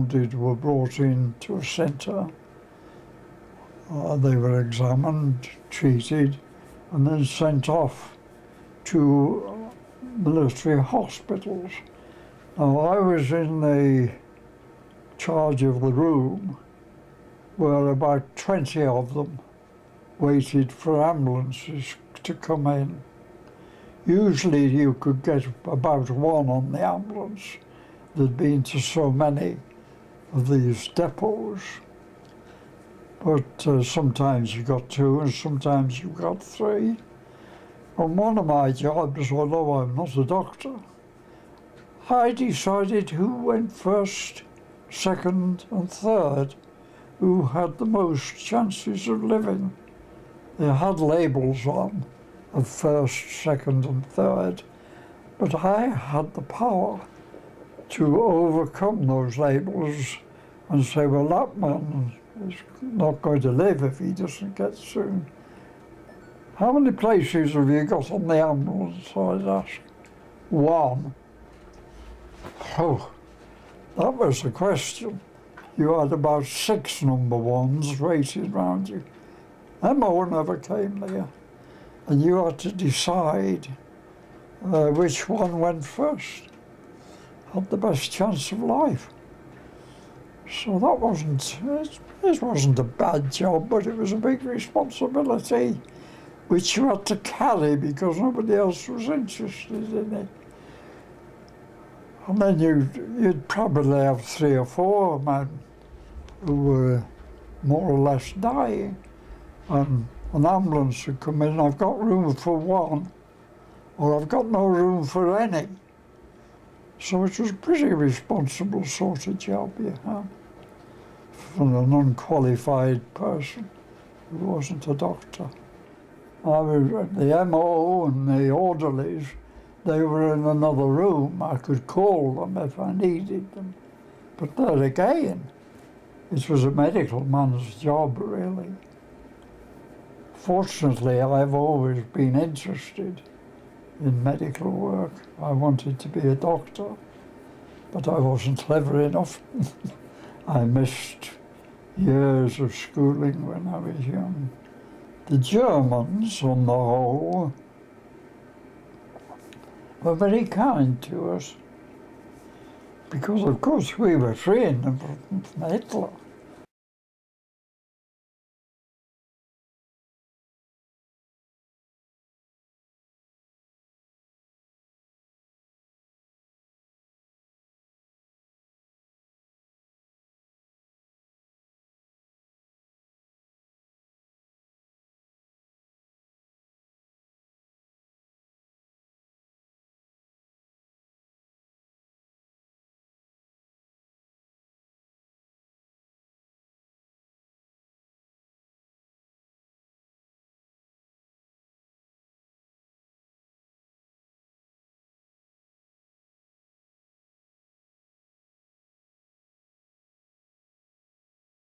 wounded were brought in to a centre. They were examined, treated, and then sent off to military hospitals. Now, I was in the charge of the room where about 20 of them waited for ambulances to come in. Usually you could get about one on the ambulance. There'd been to so many of these depots. But sometimes you got two and sometimes you got three. On one of my jobs, although I'm not a doctor, I decided who went first, second and third, who had the most chances of living. They had labels on of first, second and third, but I had the power to overcome those labels and say, well, that man is not going to live if he doesn't get soon. How many places have you got on the ambulance? I'd ask. One. Oh, that was the question. You had about 6 number ones waiting round you. MO never came there. And you had to decide which one went first. Had the best chance of life. So that it wasn't a bad job, but it was a big responsibility which you had to carry because nobody else was interested in it. And then you'd probably have 3 or 4 men who were more or less dying. And an ambulance would come in, I've got room for one, or I've got no room for any. So it was a pretty responsible sort of job you had from an unqualified person who wasn't a doctor. I was the MO and the orderlies, they were in another room. I could call them if I needed them. But there again, it was a medical man's job, really. Fortunately, I've always been interested in medical work. I wanted to be a doctor, but I wasn't clever enough. I missed years of schooling when I was young. The Germans, on the whole, were very kind to us because, of course, we were freeing them from Hitler.